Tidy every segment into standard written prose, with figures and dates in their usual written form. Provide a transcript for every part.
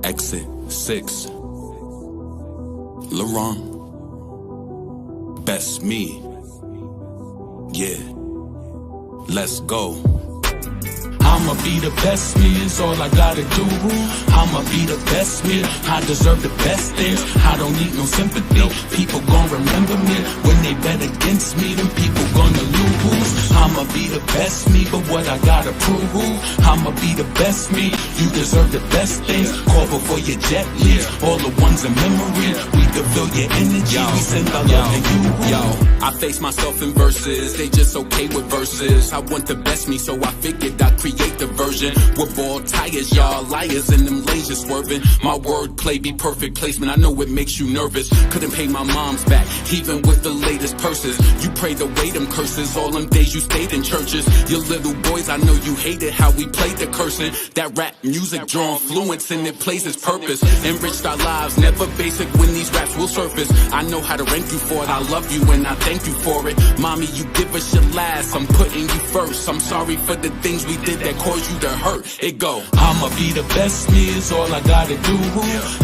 Exit 6. Laurent. Best me. Yeah. Let's go. I'ma be the best me, is all I gotta do. I'ma be the best me, I deserve the best things. I don't need no sympathy, people gon' remember me. When they bet against me, them people gonna lose. I'ma be the best me, but what I gotta prove? I'ma be the best me, you deserve the best things. Call before your jet leaves, all the ones in memory. We can feel your energy, we send our love to you. Yo, I face myself in verses, they just okay with verses. I want the best me, so I figured I'd create the version. With bald tires, y'all liars and them lasers swerving. My wordplay be perfect placement, I know it makes you nervous. Couldn't pay my mom's back, even with the latest purses. You prayed away them curses, all them days you stayed in churches. Your little boys, I know you hated how we played the cursing. That rap music drawn fluence and it plays its purpose. Enriched our lives, never basic when these raps will surface. I know how to rank you for it, I love you and I thank you for it. Mommy, you give us your last, I'm putting you first. I'm sorry for the things we did that caused you to hurt. It go. I'ma be the best me, is all I gotta do.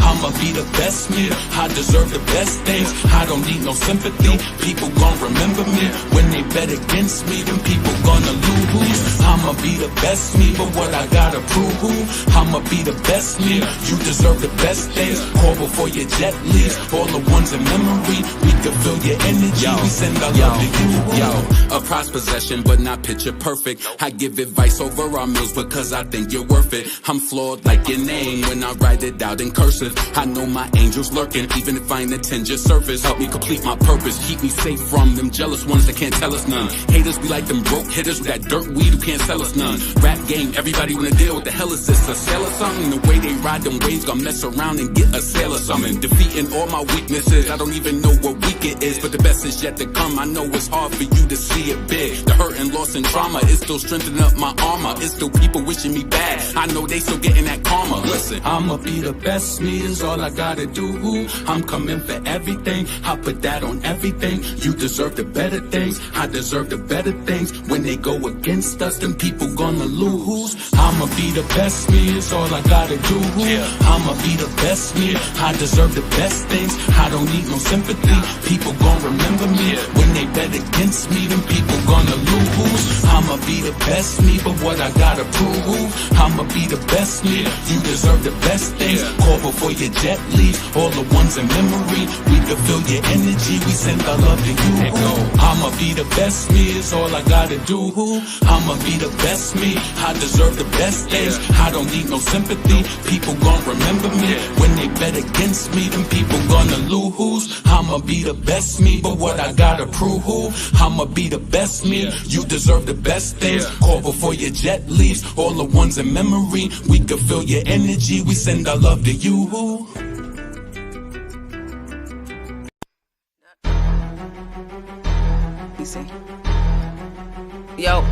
I'ma be the best me, I deserve the best things. I don't need no sympathy, people gon' remember me. When they bet against me, them people gonna lose. I'ma be the best me, but what I gotta prove? I'ma be the best me, you deserve the best things. Call before your jet leaves, all the ones in memory. We can feel your energy, we send our love to you. Yo, a prized possession, but not picture perfect. I give advice over our meals because I think you're worth it. I'm flawed like your name when I write it out in cursive. I know my angel's lurking, even if I ain't attend your service. Help me complete my purpose, keep me safe from them jealous ones that can't tell us none. Haters be like them broke hitters with that dirt weed who can't sell us none. Rap game, everybody wanna deal. What the hell is this, a sale or something? The way they ride them waves, gonna mess around and get a sale or something. Defeating all my weaknesses, I don't even know what week it is, but the best is yet to come. I know it's hard for you to see it big. The hurt and loss and trauma is still strengthening up my armor. It's still people wishing me bad, I know they still getting that karma. Listen, I'ma be the best me, is all I gotta do. I'm coming for everything, I put that on everything. You deserve the better things, I deserve the better things. When they go against us, them people gonna lose. I'ma be the best me, is all I gotta do. I'ma be the best me, I deserve the best things. I don't need no sympathy, people gon' remember me. When they bet against me, them people gonna lose. I'ma be the best me, but what I gotta prove? I'ma be the best me, you deserve the best things. Call before your jet leaves, all the ones in memory. We can feel your energy, we send our love to you. I'ma be the best me, is all I gotta do. I'ma be the best me, I deserve the best things. I don't need no sympathy, people gon' remember me. When they bet against me, them people gonna lose. I'ma be the best me, but what I gotta prove? I'ma be the best me, you deserve the best things. Call before your jet leaves, all the ones in memory. We can feel your energy, we send our love to you. You see? Yo,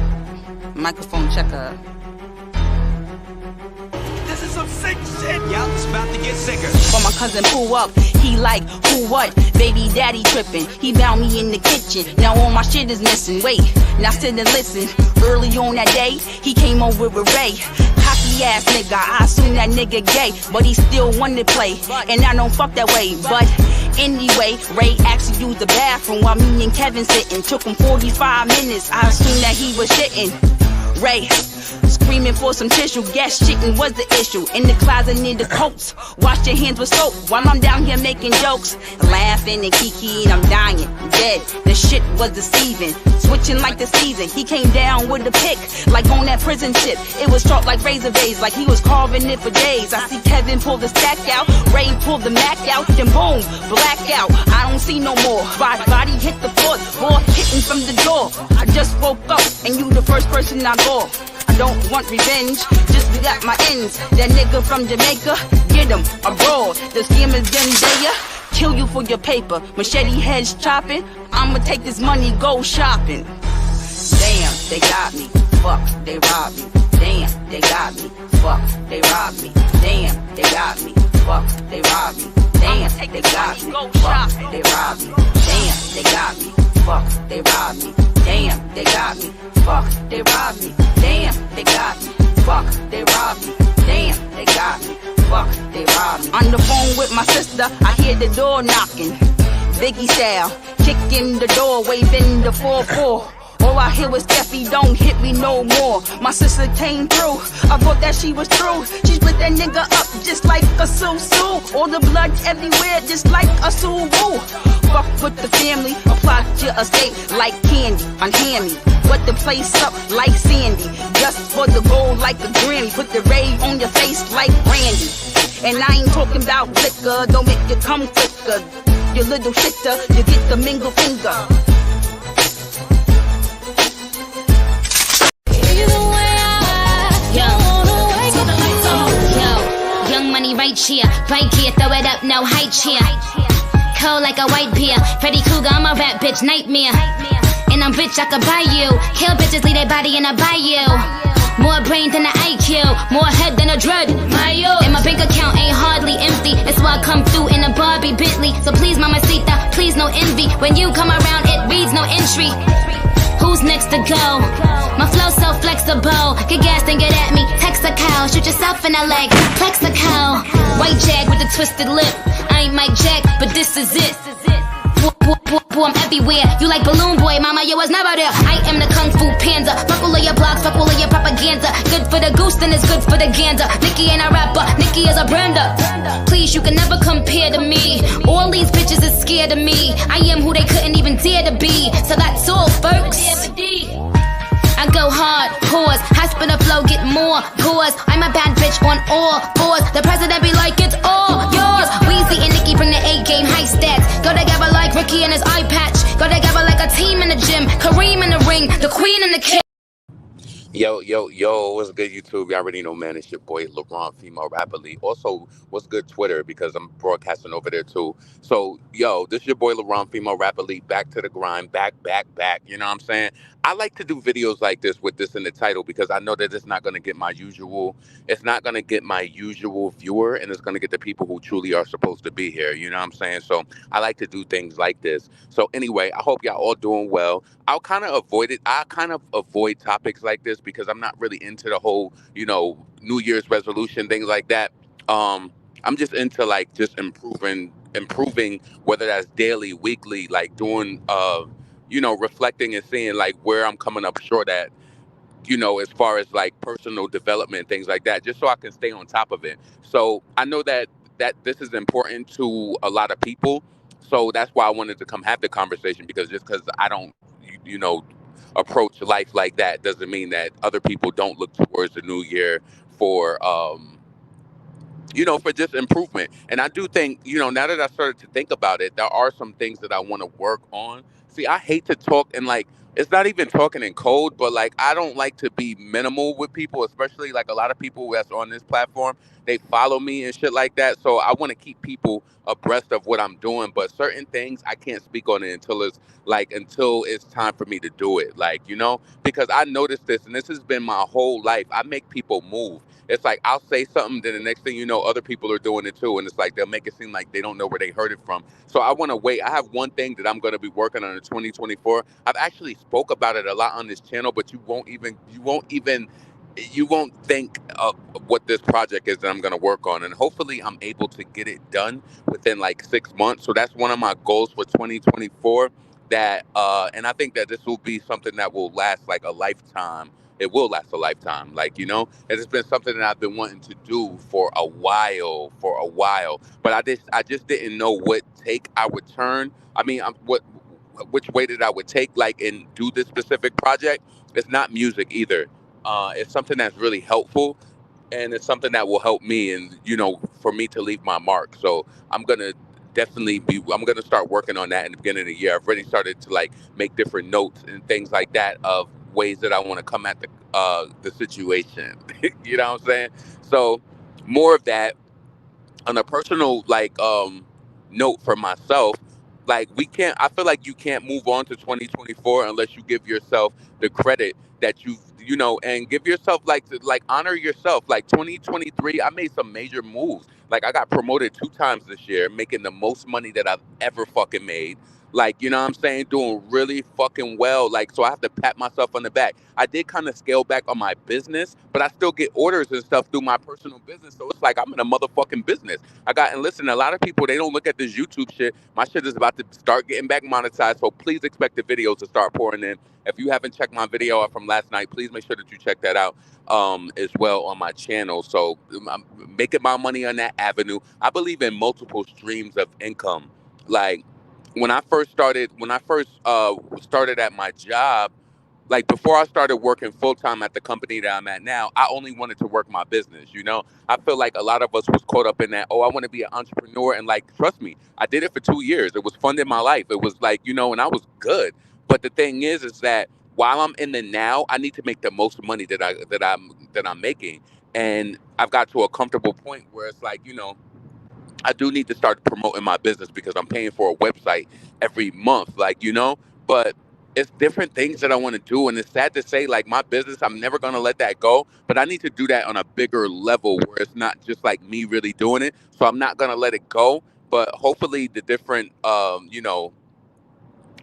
microphone checker. This is some sick shit, y'all. It's about to get sicker. When my cousin pull up, he like, who what? Baby daddy tripping. He bound me in the kitchen. Now all my shit is missing. Wait, now sit and listen. Early on that day, he came over with Ray. Cocky ass nigga, I assume that nigga gay, but he still wanted to play, and I don't fuck that way. But anyway, Ray actually used the bathroom while me and Kevin sitting. Took him 45 minutes, I assume that he was shitting. Ray screaming for some tissue, guess shitting was the issue. In the closet near the coats, wash your hands with soap while I'm down here making jokes, laughing and kiki, and I'm dying, dead. The shit was deceiving, switching like the season. He came down with the pick, like on that prison ship. It was sharp like razor blades, like he was carving it for days. I see Kevin pull the stack out, Ray pull the Mac out, then boom, blackout. I don't see no more. Body hit the floor, ball hitting from the door. I just woke up, and you the first person I go. I don't want revenge, just we got my ends. That nigga from Jamaica, get him abroad. The scam is them there, kill you for your paper. Machete heads chopping, I'ma take this money, go shopping. Damn, they got me, fuck, they robbed me. Damn, they got me, fuck, they robbed me. Damn, they got me, fuck, they robbed me. Damn, they got me, fuck, they robbed me. Damn, they got me, fuck, they robbed me. Damn, they got me, fuck, they robbed me. Damn, they got me, fuck, they robbed me. Damn, they got me. On the phone with my sister, I hear the door knocking. Biggie style, kicking the door, waving the 4-4. All I hear was Steffi, don't hit me no more. My sister came through, I thought that she was true. She split that nigga up just like a Susu. All the blood everywhere just like a Suwu. Fuck with the family, apply to your estate like candy. Unhand me, wet the place up like Sandy. Just for the gold like a Grammy. Put the ray on your face like Brandy. And I ain't talking about liquor, don't make it come quicker. You little shitter, you get the mingle finger. Money right here, throw it up, no high chair. Cold like a white beer, Freddy Krueger, I'm a rap bitch nightmare. And I'm rich, I could buy you. Kill bitches, leave their body in a bayou. More brain than an IQ, more head than a dread. And my bank account ain't hardly empty. That's why I come through in a Barbie Bentley. So please, mamacita, please no envy. When you come around, it reads no entry. Who's next to go? My flow so flexible. Get gassed and get at me. Text a cow, shoot yourself in the leg. Plex a cow. White jag with a twisted lip. I ain't Mike Jack, but this is it. I'm everywhere. You like Balloon Boy, mama, you was never there. I am the Kung Fu Panda. Fuck all of your blogs, fuck all of your propaganda. Good for the goose, then it's good for the gander. Nicki ain't a rapper, Nicki is a brander. Please, you can never compare to me. All these bitches is scared of me. I am who they couldn't even dare to be. So that's all, folks. I go hard, pause, high spinner flow, get more pause. I'm a bad bitch on all fours. The president be like, it's all yours. Weezy and Nicki bring the A-game, high stats. Go together like Ricky and his eye patch. Go together like a team in the gym. Kareem in the ring, the queen in the kid. Yo, what's good, YouTube? You already know, man, it's your boy, LeBron, female rapper league. Also, what's good, Twitter, because I'm broadcasting over there, too. So, yo, this is your boy, LeBron, female rapper league, back to the grind, back. You know what I'm saying? I like to do videos like this with this in the title because I know that it's not going to get my usual viewer, and it's going to get the people who truly are supposed to be here. You know what I'm saying? So I like to do things like this. So anyway, I hope y'all all doing well. I kind of avoid topics like this because I'm not really into the whole, New Year's resolution, things like that. I'm just into like just improving, whether that's daily, weekly, like doing, reflecting and seeing like where I'm coming up short at, as far as like personal development, things like that, just so I can stay on top of it. So I know that this is important to a lot of people. So that's why I wanted to come have the conversation, because just because I don't, approach life like that doesn't mean that other people don't look towards the new year for, for just improvement. And I do think, now that I started to think about it, there are some things that I want to work on. See, I hate to talk and like, it's not even talking in code, but like, I don't like to be minimal with people, especially like a lot of people that's on this platform, they follow me and shit like that. So I want to keep people abreast of what I'm doing, but certain things I can't speak on it until it's time for me to do it. Like, because I noticed this, and this has been my whole life. I make people move. It's like I'll say something, then the next thing you know, other people are doing it too. And it's like they'll make it seem like they don't know where they heard it from. So I want to wait. I have one thing that I'm going to be working on in 2024. I've actually spoke about it a lot on this channel, but you won't think of what this project is that I'm going to work on. And hopefully I'm able to get it done within like 6 months. So that's one of my goals for 2024. And I think that this will be something that will last like a lifetime. It will last a lifetime, like, and it's been something that I've been wanting to do for a while, but I just didn't know what take I would turn. I mean, which way that I would take, like, and do this specific project. It's not music either. It's something that's really helpful, and it's something that will help me, and, for me to leave my mark. So I'm going to start working on that in the beginning of the year. I've already started to like make different notes and things like that of ways that I want to come at the situation. You know what I'm saying? So more of that on a personal like note for myself. Like I feel like you can't move on to 2024 unless you give yourself the credit that and give yourself like honor yourself. Like 2023, I made some major moves. Like I got promoted 2 times this year, making the most money that I've ever fucking made. Like, you know what I'm saying? Doing really fucking well. Like, so I have to pat myself on the back. I did kind of scale back on my business, but I still get orders and stuff through my personal business. So it's like I'm in a motherfucking business. And listen, a lot of people, they don't look at this YouTube shit. My shit is about to start getting back monetized. So please expect the videos to start pouring in. If you haven't checked my video out from last night, please make sure that you check that out as well on my channel. So I'm making my money on that avenue. I believe in multiple streams of income. Like, when I first started at my job, like before I started working full time at the company that I'm at now, I only wanted to work my business. I feel like a lot of us was caught up in that. Oh, I want to be an entrepreneur, and like, trust me, I did it for 2 years. It was fun in my life. It was like, and I was good. But the thing is that while I'm in the now, I need to make the most money that I'm making, and I've got to a comfortable point where it's like, I do need to start promoting my business because I'm paying for a website every month, but it's different things that I want to do. And it's sad to say, like, my business, I'm never going to let that go, but I need to do that on a bigger level where it's not just like me really doing it. So I'm not going to let it go. But hopefully, the different,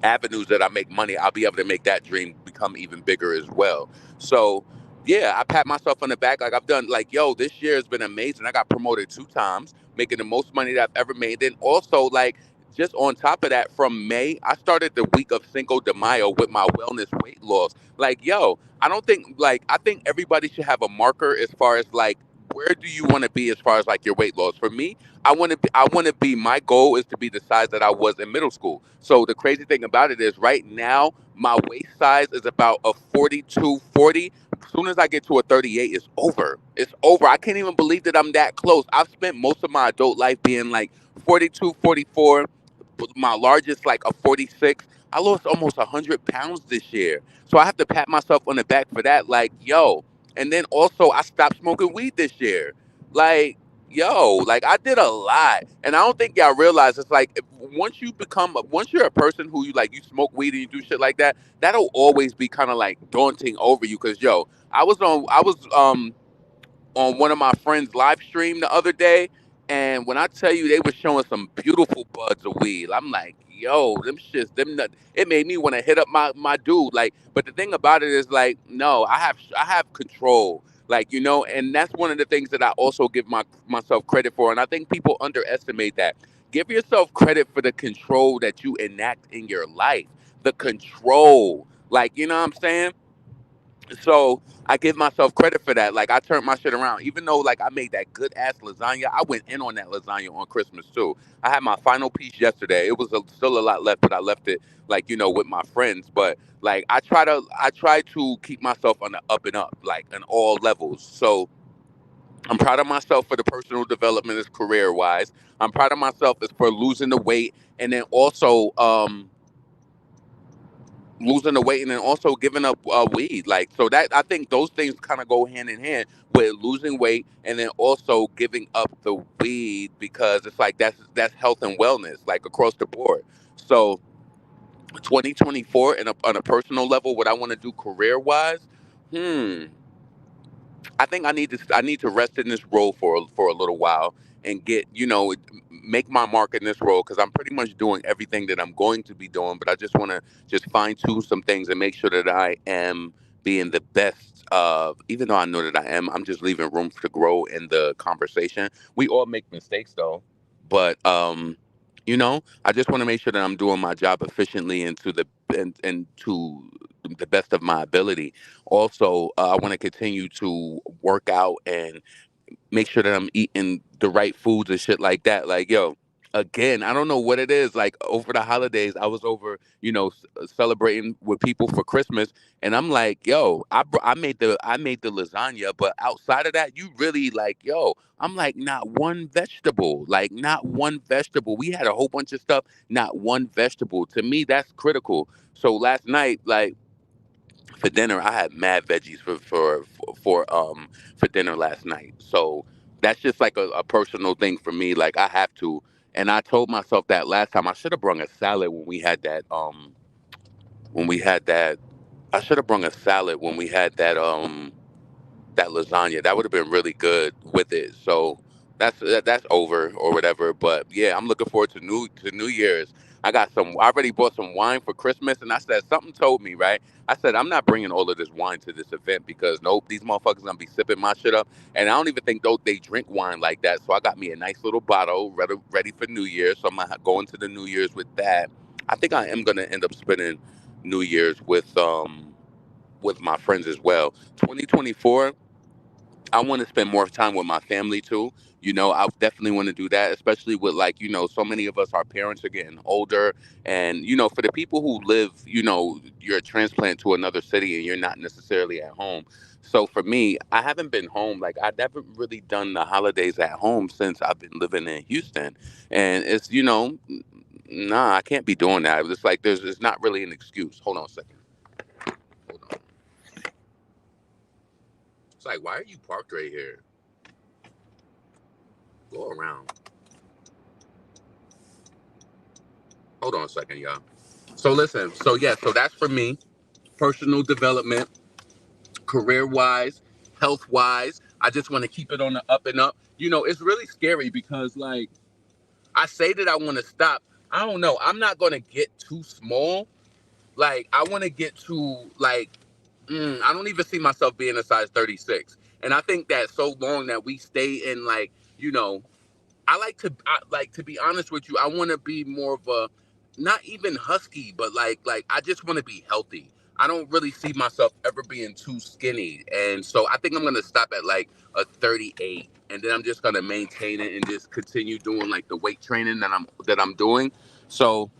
avenues that I make money, I'll be able to make that dream become even bigger as well. So, yeah, I pat myself on the back. Like, I've done, like, yo, this year has been amazing. I got promoted 2 times, making the most money that I've ever made. Then also, like, just on top of that, from May, I started the week of Cinco de Mayo with my wellness weight loss. Like, yo, I think everybody should have a marker as far as like, where do you want to be as far as like your weight loss? For me, I want to be, my goal is to be the size that I was in middle school. So the crazy thing about it is right now my waist size is about a 42, 40. As soon as I get to a 38, it's over. It's over. I can't even believe that I'm that close. I've spent most of my adult life being like 42, 44. My largest like a 46. I lost almost 100 pounds this year. So I have to pat myself on the back for that. Like, yo. And then also I stopped smoking weed this year. Like, yo, like I did a lot, and I don't think y'all realize it's like once you're a person who you smoke weed and you do shit like that, that'll always be kind of like daunting over you. Cause yo, I was on one of my friends' live stream the other day, and when I tell you they were showing some beautiful buds of weed, I'm like, yo, them shits, them nut. It made me want to hit up my dude. Like, but the thing about it is like, no, I have control. Like, and that's one of the things that I also give myself credit for, and I think people underestimate that. Give yourself credit for the control that you enact in your life. The control, like, you know what I'm saying? So I give myself credit for that. Like I turned my shit around. Even though like I made that good ass lasagna, I went in on that lasagna on Christmas too. I had my final piece yesterday. It was still a lot left, but I left it like with my friends. But like I try to keep myself on the up and up, like on all levels. So I'm proud of myself for the personal development as career wise. I'm proud of myself as for losing the weight, and then also losing the weight and then also giving up weed. Like, so that I think those things kind of go hand in hand with losing weight and then also giving up the weed, because it's like that's health and wellness like across the board. So 2024 and on a personal level, what I want to do career wise, hmm I think I need to rest in this role for a little while and make my mark in this role, because I'm pretty much doing everything that I'm going to be doing, but I just want to just fine tune some things and make sure that I am being the best of, even though I know that I am, I'm just leaving room to grow in the conversation. We all make mistakes though, but I just want to make sure that I'm doing my job efficiently and to the best of my ability. Also, I want to continue to work out and make sure that I'm eating the right foods and shit like that. Like, yo, again, I don't know what it is. Like over the holidays, I was over, celebrating with people for Christmas, and I'm like, yo, I made the lasagna, but outside of that, you really like, yo, I'm like, not one vegetable, like not one vegetable. We had a whole bunch of stuff, not one vegetable. To me, that's critical. So last night, like for dinner, I had mad veggies for dinner last night. So that's just like a personal thing for me. Like I have to, and I told myself that last time I should have brung a salad when we had that. When we had that, I should have brung a salad when we had that lasagna. That would have been really good with it. So that's over or whatever. But yeah, I'm looking forward to New Year's. I already bought some wine for Christmas, and I said something told me, right? I said I'm not bringing all of this wine to this event because nope, these motherfuckers gonna be sipping my shit up, and I don't even think they drink wine like that. So I got me a nice little bottle ready for New Year's. So I'm gonna go into the New Year's with that. I think I am gonna end up spending New Year's with my friends as well. 2024. I want to spend more time with my family too. I definitely want to do that, especially with like, so many of us, our parents are getting older. And, for the people who live, you're a transplant to another city and you're not necessarily at home. So for me, I haven't been home. Like, I never really done the holidays at home since I've been living in Houston. And it's, nah, I can't be doing that. It's like, it's not really an excuse. Hold on a second. Hold on. It's like, why are you parked right here? Go around. Hold on a second, y'all. So listen, so that's for me. Personal development, career wise, health wise. I just want to keep it on the up and up. It's really scary because like I say that I want to stop. I don't know. I'm not gonna get too small. Like I want to get to like I don't even see myself being a size 36. And I think that so long that we stay in like, like to be honest with you, I want to be more of a not even husky, but like I just want to be healthy. I don't really see myself ever being too skinny, and so I think I'm gonna stop at like a 38, and then I'm just gonna maintain it and just continue doing like the weight training that I'm doing. So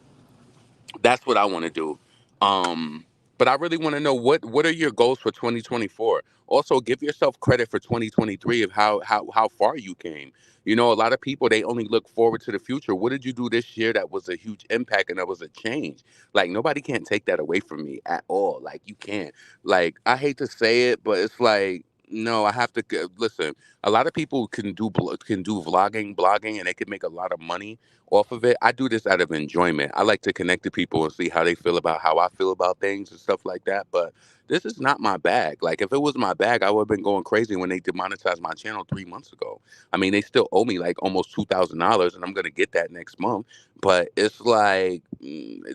that's what I want to do. But I really want to know what are your goals for 2024. Also, give yourself credit for 2023 of how far you came. A lot of people they only look forward to the future. What did you do this year that was a huge impact and that was a change? Like nobody can take that away from me at all. Like you can't. Like I hate to say it, but it's like no, I have to listen. A lot of people can do vlogging, blogging, and they can make a lot of money off of it. I do this out of enjoyment. I like to connect to people and see how they feel about how I feel about things and stuff like that. But this is not my bag. Like if it was my bag, I would have been going crazy when they demonetized my channel 3 months ago. I mean, they still owe me like almost $2,000, and I'm gonna get that next month. But it's like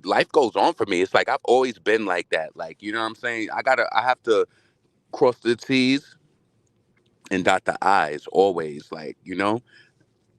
life goes on for me. It's like I've always been like that. Like you know what I'm saying? I have to cross the T's and dot the I's always. Like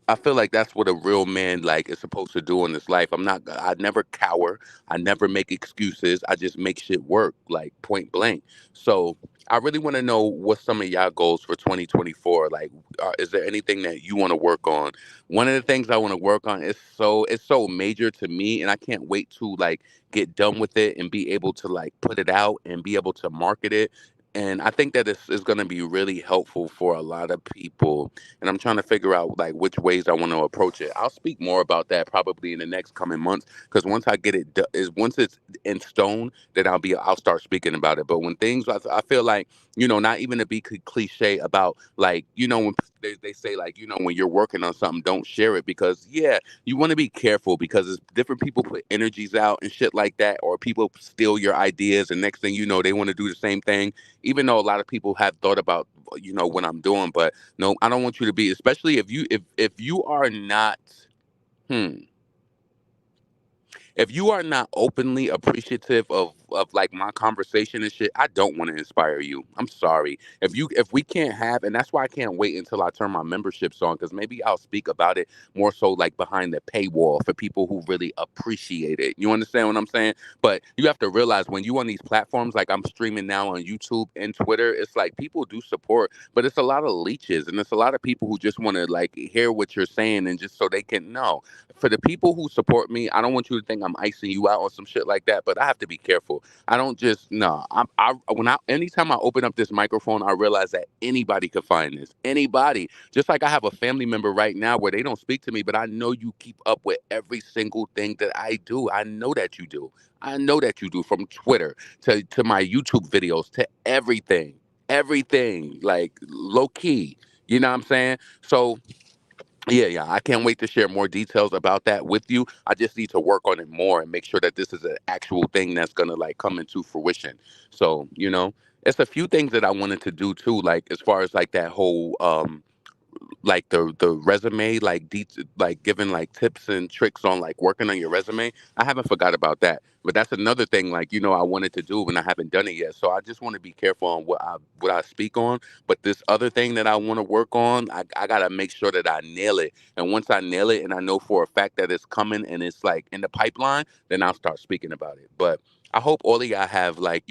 I feel like that's what a real man like is supposed to do in this life. I never cower. I never make excuses. I just make shit work, like point blank. So I really want to know what some of y'all goals for 2024. Like, is there anything that you want to work on? One of the things I want to work on is it's so major to me, and I can't wait to like get done with it and be able to like put it out and be able to market it. And I think that it's going to be really helpful for a lot of people, and I'm trying to figure out like which ways I want to approach it. I'll speak more about that probably in the next coming months because once I get once it's in stone, then I'll start speaking about it. But when things I feel like not even to be cliche about like when they say like when you're working on something, don't share it because yeah, you want to be careful because it's different people put energies out and shit like that, or people steal your ideas, and next thing you know, they want to do the same thing. Even though a lot of people have thought about what I'm doing, but no, I don't want you to be, especially if you are not, hmm, if you are not openly appreciative of like my conversation and shit, I don't want to inspire you. I'm sorry. If we can't have, and that's why I can't wait until I turn my memberships on, because maybe I'll speak about it more so like behind the paywall for people who really appreciate it. You understand what I'm saying? But you have to realize when you on these platforms, like I'm streaming now on YouTube and Twitter, it's like people do support, but it's a lot of leeches and it's a lot of people who just want to like hear what you're saying and just so they can know. For the people who support me, I don't want you to think I'm icing you out or some shit like that, but I have to be careful. I don't just no. Anytime I open up this microphone, I realize that anybody could find this. Anybody. Just like I have a family member right now where they don't speak to me, but I know you keep up with every single thing that I do. I know that you do. I know that you do, from Twitter to my YouTube videos to everything. Everything. Like low key. You know what I'm saying? So yeah, I can't wait to share more details about that with you. I just need to work on it more and make sure that this is an actual thing that's gonna like come into fruition. So, it's a few things that I wanted to do too, like as far as like that whole like the resume, like like giving like tips and tricks on like working on your resume. I haven't forgot about that. But that's another thing, like, I wanted to do and I haven't done it yet. So I just want to be careful on what I speak on. But this other thing that I want to work on, I gotta make sure that I nail it. And once I nail it and I know for a fact that it's coming and it's like in the pipeline, then I'll start speaking about it. But I hope all of y'all have like,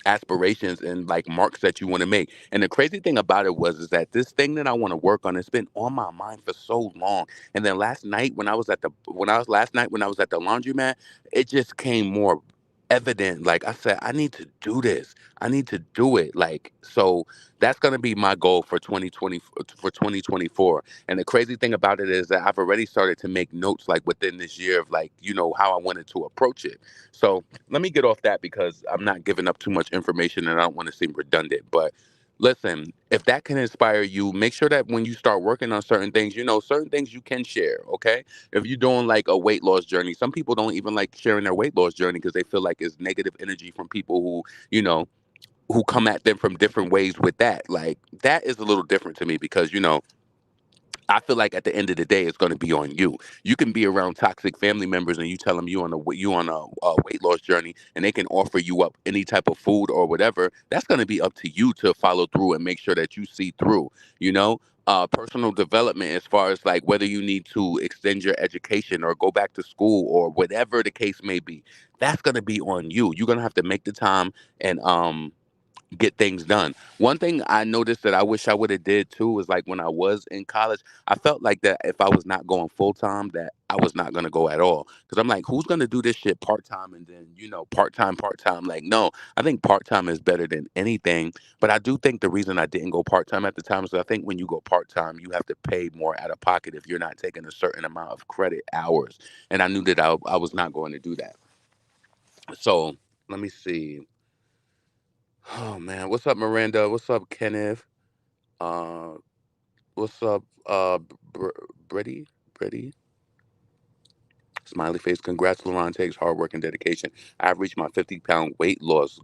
aspirations and like marks that you want to make. And the crazy thing about it is that this thing that I want to work on, it's been on my mind for so long. And then last night when I was at the laundromat, it just came more evident. Like I said, I need to do this. I need to do it. Like, so that's going to be my goal for 2024. And the crazy thing about it is that I've already started to make notes like within this year of like, how I wanted to approach it. So let me get off that because I'm not giving up too much information and I don't want to seem redundant. But listen, if that can inspire you, make sure that when you start working on certain things, certain things you can share, okay? If you're doing like a weight loss journey, some people don't even like sharing their weight loss journey because they feel like it's negative energy from people who come at them from different ways with that. Like that is a little different to me because, I feel like at the end of the day, it's going to be on you. You can be around toxic family members and you tell them you on a weight loss journey, and they can offer you up any type of food or whatever. That's going to be up to you to follow through and make sure that you see through. You know, personal development as far as like whether you need to extend your education or go back to school or whatever the case may be. That's going to be on you. You're going to have to make the time and get things done. One thing I noticed that I wish I would have did too was like when I was in college, I felt like that if I was not going full time, that I was not gonna go at all. Because I'm like, who's gonna do this shit part time and then part time? Like, no, I think part time is better than anything. But I do think the reason I didn't go part time at the time is I think when you go part time, you have to pay more out of pocket if you're not taking a certain amount of credit hours. And I knew that I was not going to do that. So let me see. Oh man, what's up, Miranda? What's up, Kenneth? Uh, what's up, Brady? Brady? Smiley face. Congrats, Lauren takes hard work and dedication. I've reached my 50-pound weight loss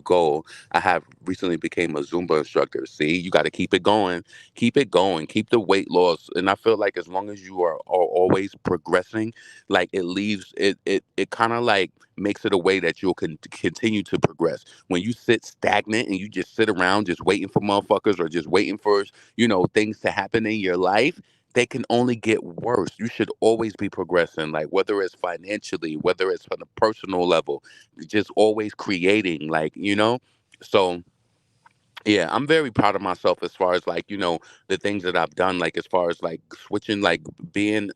goal. I have recently became a Zumba instructor. See, you got to keep it going. Keep it going. Keep the weight loss. And I feel like as long as you are always progressing, like it leaves it kind of like makes it a way that you'll continue to progress. When you sit stagnant and you just sit around just waiting for motherfuckers or just waiting for things to happen in your life, they can only get worse. You should always be progressing, like whether it's financially, whether it's on a personal level, just always creating, So yeah, I'm very proud of myself as far as like, the things that I've done, like as far as like switching, like being,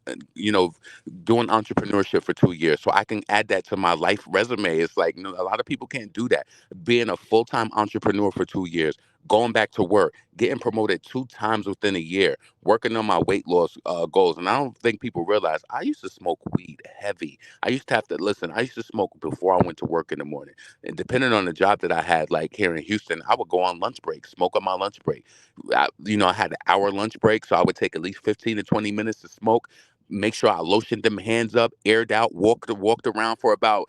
doing entrepreneurship for 2 years. So I can add that to my life resume. It's like, a lot of people can't do that. Being a full time entrepreneur for 2 years, going back to work, getting promoted 2 times within a year, working on my weight loss goals. And I don't think people realize I used to smoke weed heavy. I used to have to listen. I used to smoke before I went to work in the morning. And depending on the job that I had, like here in Houston, I would go on lunch break, smoke on my lunch break. I had an hour lunch break, so I would take at least 15 to 20 minutes to smoke. Make sure I lotioned them hands up, aired out, walked around for about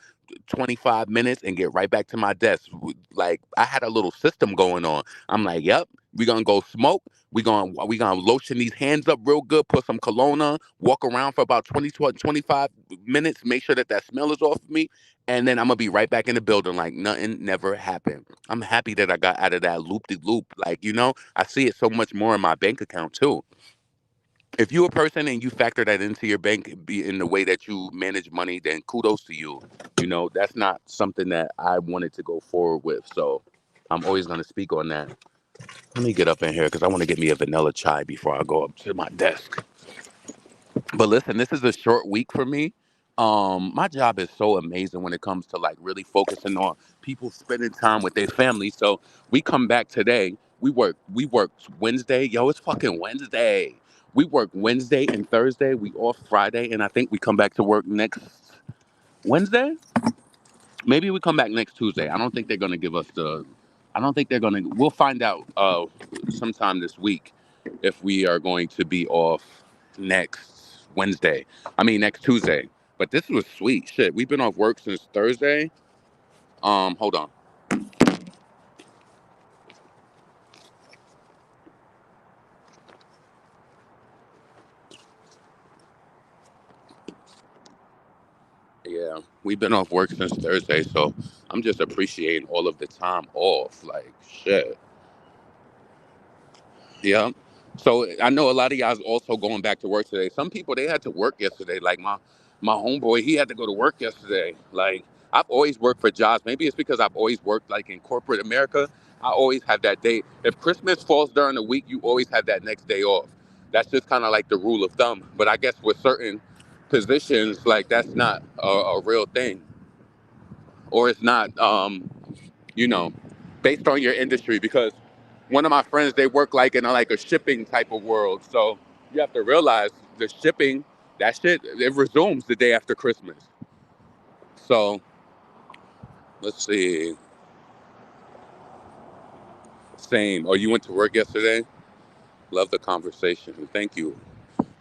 25 minutes and get right back to my desk. Like I had a little system going on. I'm like, yep, we're gonna go smoke. We gonna lotion these hands up real good, put some cologne on, walk around for about 25 minutes, make sure that smell is off of me, and then I'm gonna be right back in the building like nothing never happened. I'm happy that I got out of that loop de loop. Like, I see it so much more in my bank account too. If you're a person and you factor that into your bank be in the way that you manage money, then kudos to you. That's not something that I wanted to go forward with. So I'm always going to speak on that. Let me get up in here because I want to get me a vanilla chai before I go up to my desk. But listen, this is a short week for me. My job is so amazing when it comes to like really focusing on people spending time with their family. So we come back today. We work Wednesday. Yo, it's fucking Wednesday. We work Wednesday and Thursday. We off Friday, and I think we come back to work next Wednesday. Maybe we come back next Tuesday. I don't think they're gonna give us the. I don't think they're gonna. We'll find out sometime this week if we are going to be off next Wednesday. I mean next Tuesday. But this was sweet shit. We've been off work since Thursday. Hold on. Yeah, we've been off work since Thursday, so I'm just appreciating all of the time off. Like, shit. Yeah. So I know a lot of y'all's also going back to work today. Some people they had to work yesterday. Like my homeboy, he had to go to work yesterday. Like I've always worked for jobs. Maybe it's because I've always worked like in corporate America. I always have that day. If Christmas falls during the week, you always have that next day off. That's just kind of like the rule of thumb. But I guess with certain positions, like that's not a real thing, or it's not. You know, based on your industry. Because one of my friends, they work like in a shipping type of world. So you have to realize the shipping, that shit, it resumes the day after Christmas. So let's see. Same. Oh, you went to work yesterday? Love the conversation. Thank you.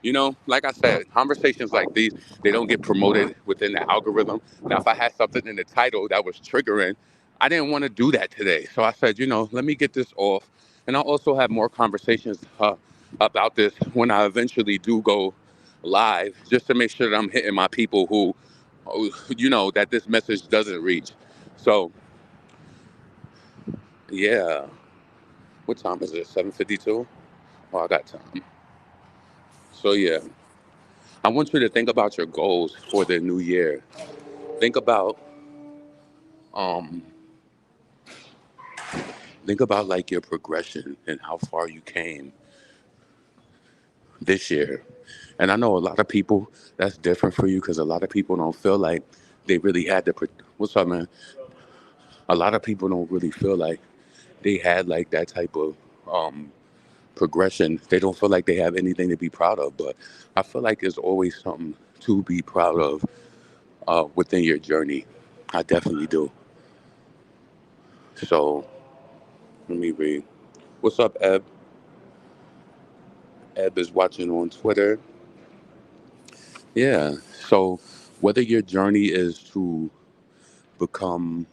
You know, like I said, conversations like these, they don't get promoted within the algorithm. Now, if I had something in the title that was triggering, I didn't want to do that today. So I said, let me get this off. And I'll also have more conversations about this when I eventually do go live, just to make sure that I'm hitting my people that this message doesn't reach. So, yeah. What time is it? 7:52? Oh, I got time. So, yeah. I want you to think about your goals for the new year. Think about um think about like your progression and how far you came this year. And I know a lot of people that's different for you because a lot of people don't feel like they really had the what's up, man? A lot of people don't really feel like they had like that type of um progression. They don't feel like they have anything to be proud of, but I feel like there's always something to be proud of within your journey. I definitely do. So let me read. What's up, Eb? Eb is watching on Twitter. Yeah. So whether your journey is to become,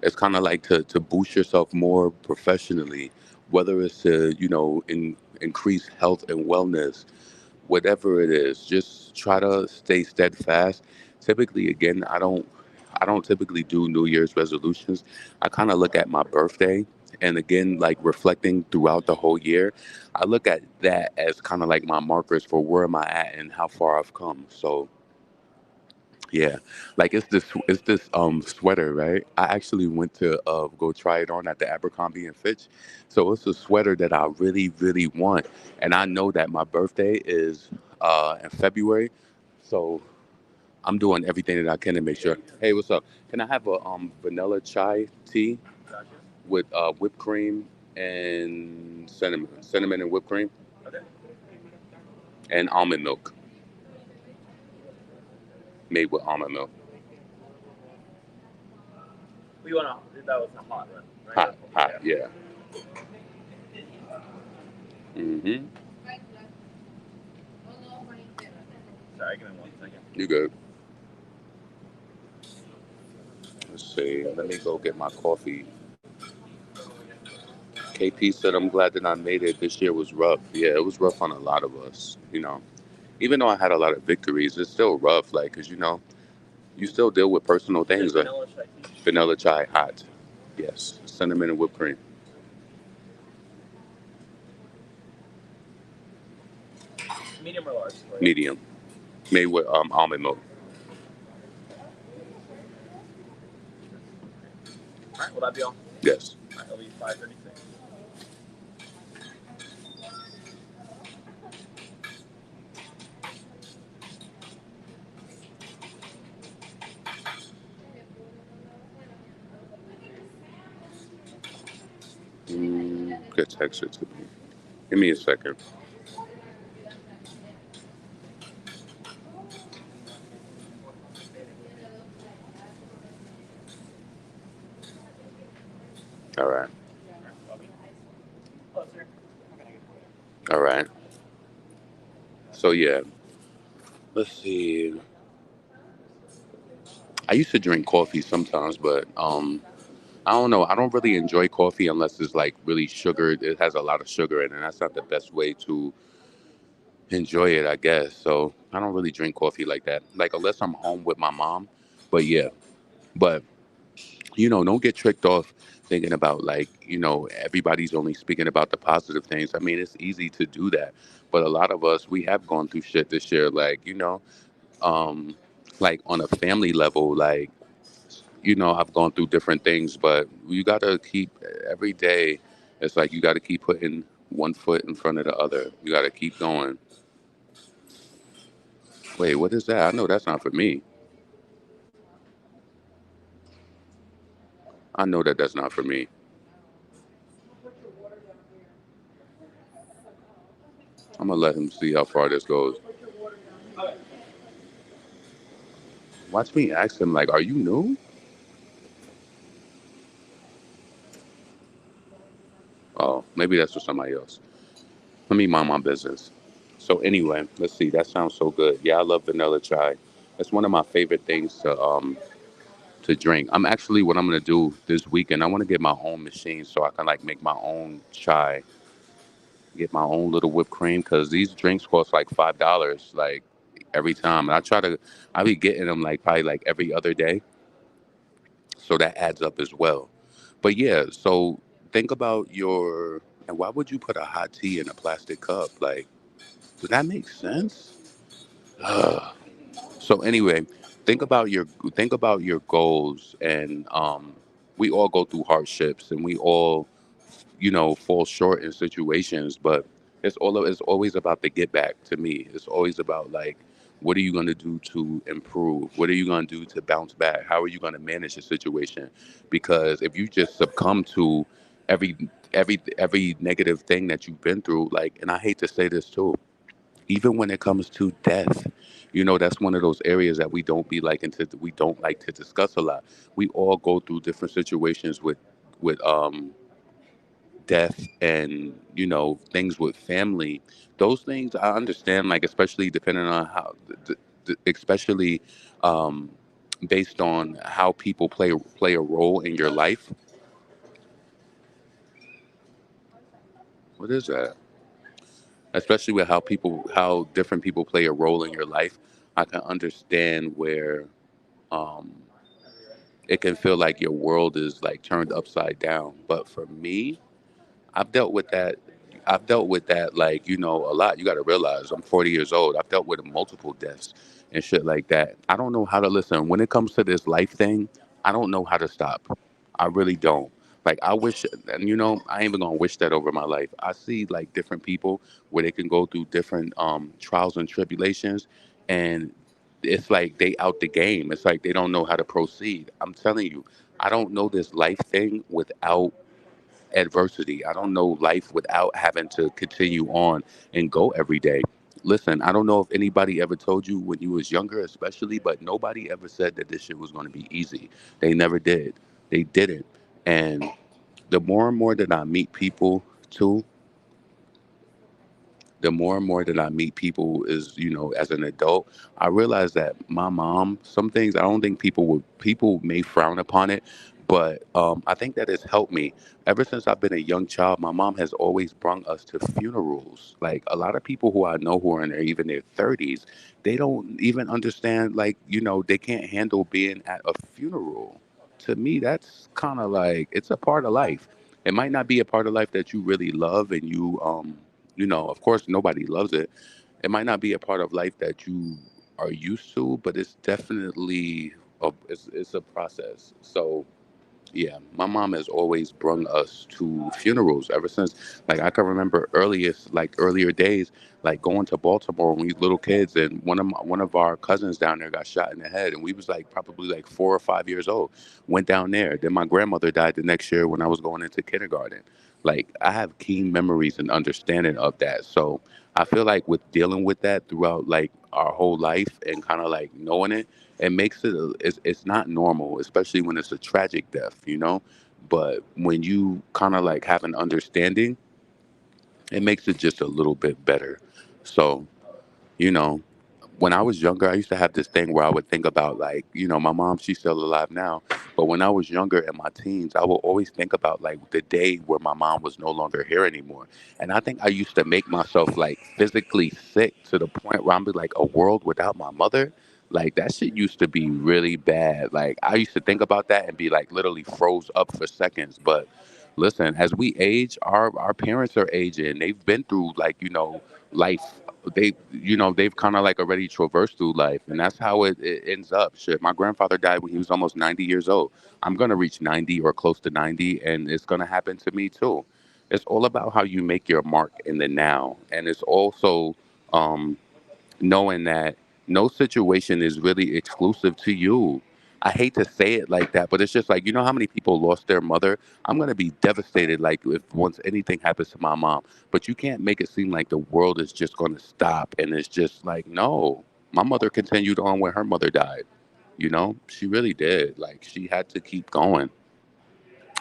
it's kind of like to boost yourself more professionally, whether it's to, increase health and wellness, whatever it is, just try to stay steadfast. Typically, again, I don't typically do New Year's resolutions. I kind of look at my birthday, and again, like reflecting throughout the whole year, I look at that as kind of like my markers for where am I at and how far I've come. So yeah, like it's this sweater, right? I actually went to go try it on at the Abercrombie and Fitch. So it's a sweater that I really really want, and I know that my birthday is in February, so I'm doing everything that I can to make sure. Hey, what's up? Can I have a vanilla chai tea with whipped cream and cinnamon and whipped cream, and almond milk made with almond milk. Hot, hot, yeah. Mhm. You good? Let's see. Let me go get my coffee. KP said, "I'm glad that I made it. This year was rough. Yeah, it was rough on a lot of us. Even though I had a lot of victories, it's still rough. Like, cause you still deal with personal things. Vanilla chai, hot. Yes, cinnamon and whipped cream, medium, made with almond milk. Yes. Good texture to me. Give me a second. All right. All right. So yeah, let's see. I used to drink coffee sometimes, but I don't know. I don't really enjoy coffee unless it's like really sugared. It has a lot of sugar in it. And that's not the best way to enjoy it, I guess. So I don't really drink coffee like that. Like unless I'm home with my mom. But yeah. But don't get tricked off thinking about like, everybody's only speaking about the positive things. I mean, it's easy to do that. But a lot of us, we have gone through shit this year, um, like on a family level, like, I've gone through different things, but you got to keep every day. It's like you got to keep putting one foot in front of the other. You got to keep going. Wait, what is that? I know that's not for me. I know that that's not for me. I'm gonna let him see how far this goes. Watch me ask him like, "Are you new?" Oh, maybe that's for somebody else. Let me mind my business. So anyway, let's see. That sounds so good. Yeah, I love vanilla chai. It's one of my favorite things to drink. I'm actually what I'm gonna do this weekend. I want to get my own machine so I can like make my own chai, get my own little whipped cream because these drinks cost like $5 like every time. And I be getting them like probably like every other day, so that adds up as well. But yeah, so think about and why would you put a hot tea in a plastic cup? Like, does that make sense? So anyway, think about your think about your goals, and we all go through hardships, and we all fall short in situations, but it's always about the get back. To me, it's always about like, what are you going to do to improve? What are you going to do to bounce back? How are you going to manage the situation? Because if you just succumb to every negative thing that you've been through, like, and I hate to say this too, even when it comes to death, that's one of those areas that we don't like to discuss a lot. We all go through different situations with death and things with family. Those things I understand, like especially depending on how especially um based on how people play a role in your life. What is that? Especially with how different people play a role in your life, I can understand where um it can feel like your world is like turned upside down. But for me, I've dealt with that. I've dealt with that, like, a lot. You got to realize I'm 40 years old. I've dealt with multiple deaths and shit like that. I don't know how to listen. When it comes to this life thing, I don't know how to stop. I really don't. Like, I wish, and I ain't even gonna wish that over my life. I see like different people where they can go through different trials and tribulations, and it's like they out the game. It's like they don't know how to proceed. I'm telling you, I don't know this life thing without adversity. I don't know life without having to continue on and go every day. Listen, I don't know if anybody ever told you when you was younger, especially, but nobody ever said that this shit was going to be easy. They never did. They didn't. And the more and more that I meet people too, the more and more that I meet people is, as an adult, I realize that my mom, some things I don't think people may frown upon it, but I think that has helped me. Ever since I've been a young child, my mom has always brought us to funerals. Like a lot of people who I know who are in even their 30s, they don't even understand, like, they can't handle being at a funeral. To me, that's kind of like, it's a part of life. It might not be a part of life that you really love and of course, nobody loves it. It might not be a part of life that you are used to, but it's definitely it's a process. So yeah, my mom has always brung us to funerals ever since. Like I can remember earlier days, like going to Baltimore when we were little kids, and one of our cousins down there got shot in the head, and we was like probably like 4 or 5 years old. Went down there. Then my grandmother died the next year when I was going into kindergarten. Like I have keen memories and understanding of that. So I feel like with dealing with that throughout like our whole life and kind of like knowing it, it makes it's not normal, especially when it's a tragic death. But when you kind of like have an understanding, it makes it just a little bit better. So, you know when I was younger, I used to have this thing where I would think about, like, my mom, she's still alive now. But when I was younger in my teens, I would always think about like the day where my mom was no longer here anymore. And I think I used to make myself like physically sick to the point where I'm be like, a world without my mother? Like that shit used to be really bad. Like I used to think about that and be like literally froze up for seconds. But listen, as we age, our parents are aging. They've been through like, life. They've kind of like already traversed through life, and that's how it ends up. Shit, my grandfather died when he was almost 90 years old. I'm gonna reach 90 or close to 90, and it's gonna happen to me too. It's all about how you make your mark in the now, and it's also um, knowing that no situation is really exclusive to you. I hate to say it like that, but it's just like, how many people lost their mother? I'm going to be devastated like if once anything happens to my mom. But you can't make it seem like the world is just going to stop, and it's just like, no. My mother continued on when her mother died. She really did. Like she had to keep going.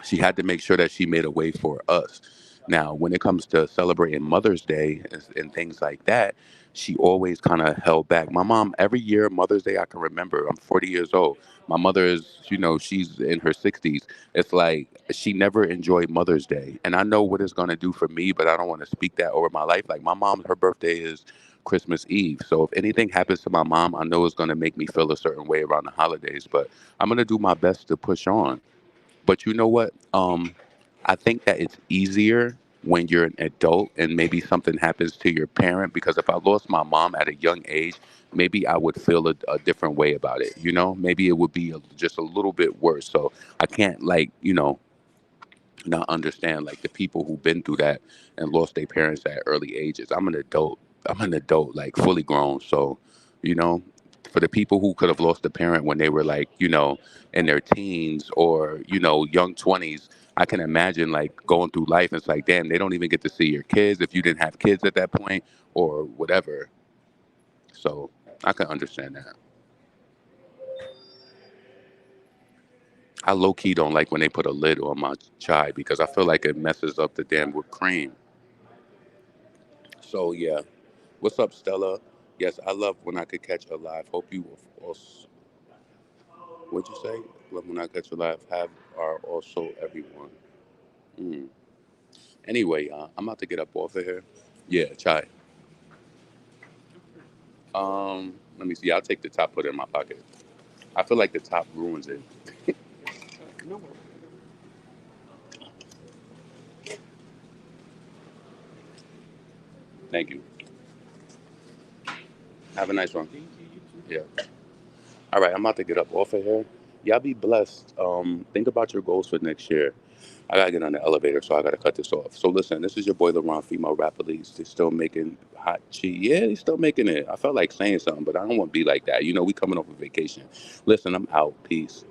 She had to make sure that she made a way for us. Now, when it comes to celebrating Mother's Day and things like that, she always kind of held back. My mom, every year, Mother's Day, I can remember, I'm 40 years old. My mother is, she's in her 60s. It's like she never enjoyed Mother's Day. And I know what it's going to do for me, but I don't want to speak that over my life. Like my mom, her birthday is Christmas Eve. So if anything happens to my mom, I know it's going to make me feel a certain way around the holidays. But I'm going to do my best to push on. But you know what? I think that it's easier when you're an adult and maybe something happens to your parent, because if I lost my mom at a young age, maybe I would feel a different way about it. Maybe it would be just a little bit worse. So I can't like, not understand like the people who've been through that and lost their parents at early ages. I'm an adult. I'm an adult, like fully grown. So, you know, for the people who could have lost a parent when they were like, in their teens or, young 20s, I can imagine like going through life. And it's like, damn, they don't even get to see your kids if you didn't have kids at that point or whatever. So I can understand that. I low key don't like when they put a lid on my chai because I feel like it messes up the damn whipped cream. So yeah, what's up, Stella? Yes, I love when I could catch a live. Hope you will also. What'd you say? Love when I catch a live. Have are also everyone. Mm. Anyway, I'm about to get up off of here. Yeah, chai. Let me see. I'll take the top, put it in my pocket. I feel like the top ruins it. Thank you. Have a nice one. Yeah. All right, I'm about to get up off of here. Y'all be blessed. Think about your goals for next year. I gotta get on the elevator, so I gotta cut this off. So listen, this is your boy LeBron, female rap police. They're still making hot cheese. Yeah, they're still making it. I felt like saying something, but I don't want to be like that. We coming off a vacation. Listen, I'm out. Peace.